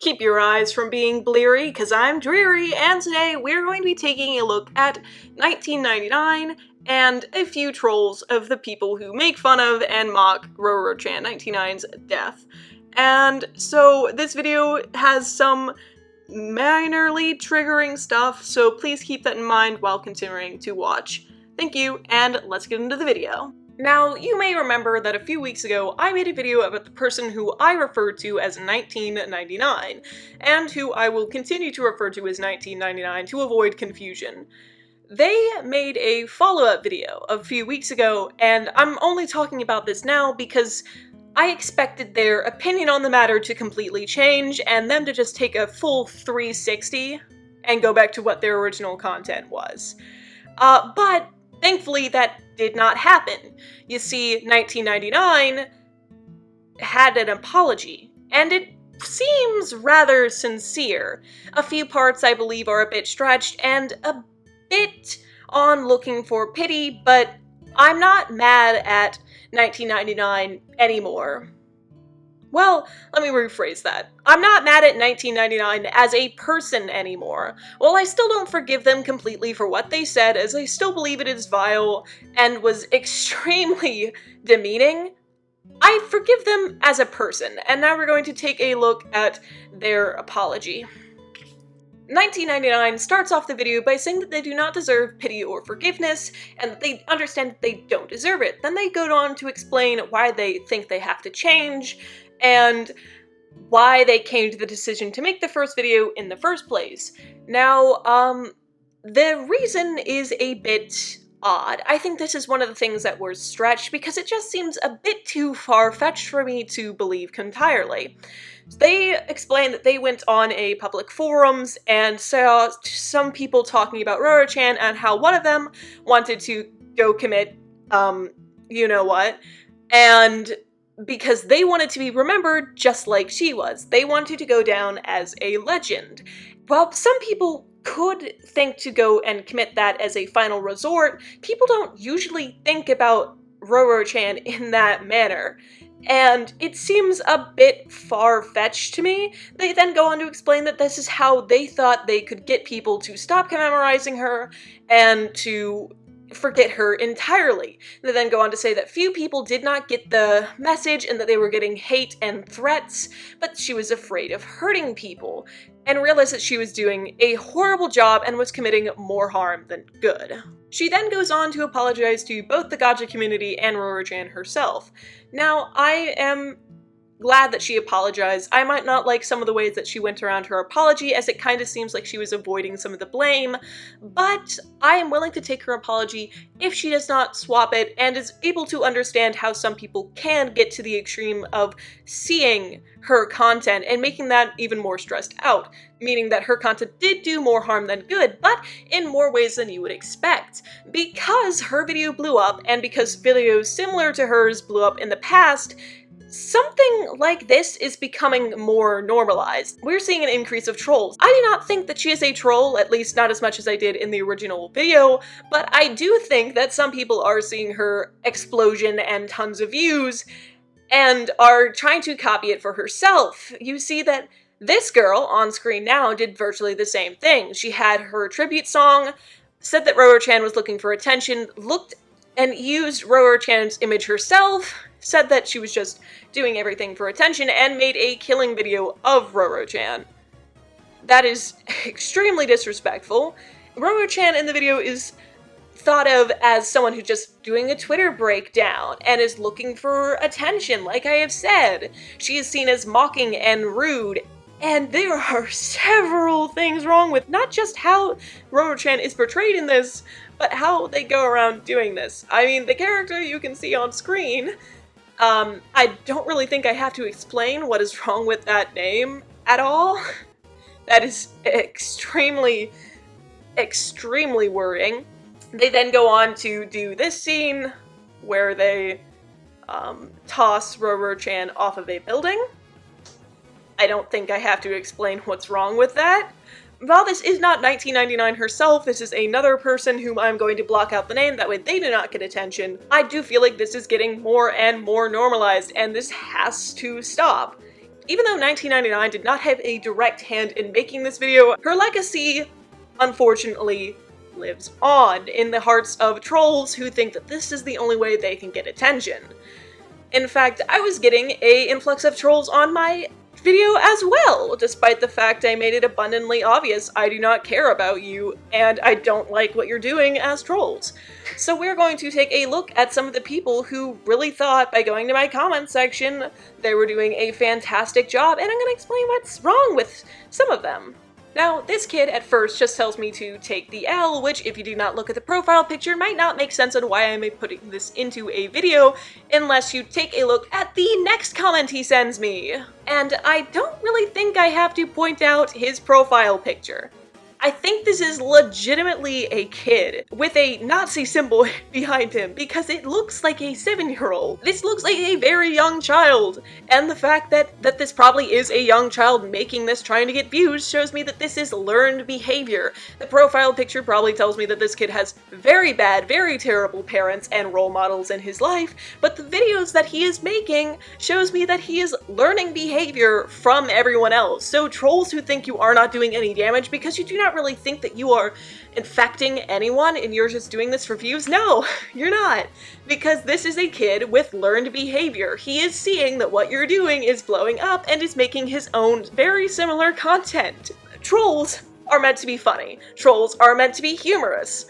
Keep your eyes from being bleary, cause I'm dreary, and today we're going to be taking a look at 1999 and a few trolls of the people who make fun of and mock Rorochan, 1999's death. And so this video has some minorly triggering stuff, so please keep that in mind while continuing to watch. Thank you, and let's get into the video. Now, you may remember that a few weeks ago, I made a video about the person who I referred to as 1999, and who I will continue to refer to as 1999 to avoid confusion. They made a follow-up video a few weeks ago, and I'm only talking about this now because I expected their opinion on the matter to completely change, and them to just take a full 360 and go back to what their original content was. But thankfully, that did not happen. You see, 1999 had an apology, and it seems rather sincere. A few parts, I believe, are a bit stretched and a bit on looking for pity, but I'm not mad at 1999 anymore. Well, let me rephrase that. I'm not mad at 1999 as a person anymore. While I still don't forgive them completely for what they said, as I still believe it is vile and was extremely demeaning, I forgive them as a person, and now we're going to take a look at their apology. 1999 starts off the video by saying that they do not deserve pity or forgiveness, and that they understand that they don't deserve it. Then they go on to explain why they think they have to change, and why they came to the decision to make the first video in the first place. Now, the reason is a bit odd. I think this is one of the things that was stretched because it just seems a bit too far-fetched for me to believe entirely. They explained that they went on a public forums and saw some people talking about Rorochan and how one of them wanted to go commit, you know what, and because they wanted to be remembered just like she was. They wanted to go down as a legend. While some people could think to go and commit that as a final resort, people don't usually think about Rorochan in that manner. And it seems a bit far-fetched to me. They then go on to explain that this is how they thought they could get people to stop commemorizing her and to forget her entirely. They then go on to say that few people did not get the message and that they were getting hate and threats, but she was afraid of hurting people, and realized that she was doing a horrible job and was committing more harm than good. She then goes on to apologize to both the gacha community and Rorochan herself. Now, I am glad that she apologized. I might not like some of the ways that she went around her apology, as it kind of seems like she was avoiding some of the blame, but I am willing to take her apology if she does not swap it and is able to understand how some people can get to the extreme of seeing her content and making that even more stressed out, meaning that her content did do more harm than good, but in more ways than you would expect. Because her video blew up, and because videos similar to hers blew up in the past, something like this is becoming more normalized. We're seeing an increase of trolls. I do not think that she is a troll, at least not as much as I did in the original video, but I do think that some people are seeing her explosion and tons of views and are trying to copy it for herself. You see that this girl on screen now did virtually the same thing. She had her tribute song, said that Rorochan was looking for attention, looked and used Rorochan's image herself, said that she was just doing everything for attention, and made a killing video of Rorochan. That is extremely disrespectful. Rorochan in the video is thought of as someone who's just doing a Twitter breakdown and is looking for attention, like I have said. She is seen as mocking and rude, and there are several things wrong with not just how Rorochan is portrayed in this, but how they go around doing this. I mean, the character you can see on screen, I don't really think I have to explain what is wrong with that name at all. That is extremely, extremely worrying. They then go on to do this scene where they toss Rorochan off of a building. I don't think I have to explain what's wrong with that. While this is not 1999 herself, this is another person whom I'm going to block out the name, that way they do not get attention. I do feel like this is getting more and more normalized, and this has to stop. Even though 1999 did not have a direct hand in making this video, her legacy, unfortunately, lives on in the hearts of trolls who think that this is the only way they can get attention. In fact, I was getting an influx of trolls on my video as well, despite the fact I made it abundantly obvious I do not care about you and I don't like what you're doing as trolls. So we're going to take a look at some of the people who really thought by going to my comment section they were doing a fantastic job, and I'm going to explain what's wrong with some of them. Now, this kid at first just tells me to take the L, which if you do not look at the profile picture might not make sense on why I'm putting this into a video unless you take a look at the next comment he sends me. And I don't really think I have to point out his profile picture. I think this is legitimately a kid with a Nazi symbol behind him because it looks like a 7-year-old. This looks like a very young child. And the fact that this probably is a young child making this trying to get views shows me that this is learned behavior. The profile picture probably tells me that this kid has very bad, very terrible parents and role models in his life, but the videos that he is making shows me that he is learning behavior from everyone else. So trolls who think you are not doing any damage because you do not really think that you are infecting anyone and you're just doing this for views? No, you're not. Because this is a kid with learned behavior. He is seeing that what you're doing is blowing up and is making his own very similar content. Trolls are meant to be funny. Trolls are meant to be humorous.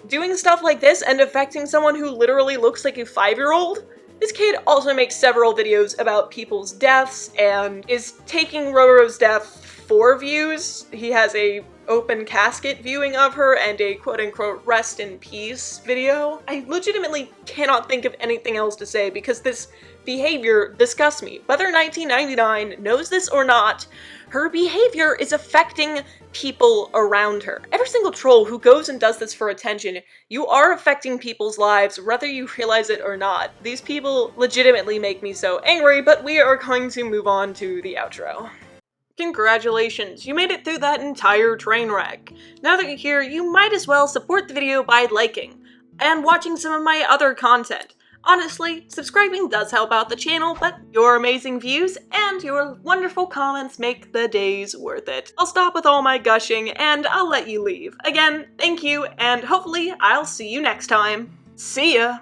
Doing stuff like this and affecting someone who literally looks like a 5-year-old? This kid also makes several videos about people's deaths and is taking Roro's death for views. He has a open casket viewing of her and a quote-unquote rest in peace video. I legitimately cannot think of anything else to say because this behavior disgusts me. Whether 1999 knows this or not, her behavior is affecting people around her. Every single troll who goes and does this for attention, you are affecting people's lives whether you realize it or not. These people legitimately make me so angry, but we are going to move on to the outro. Congratulations, you made it through that entire train wreck. Now that you're here, you might as well support the video by liking and watching some of my other content. Honestly, subscribing does help out the channel, but your amazing views and your wonderful comments make the days worth it. I'll stop with all my gushing and I'll let you leave. Again, thank you, and hopefully I'll see you next time. See ya!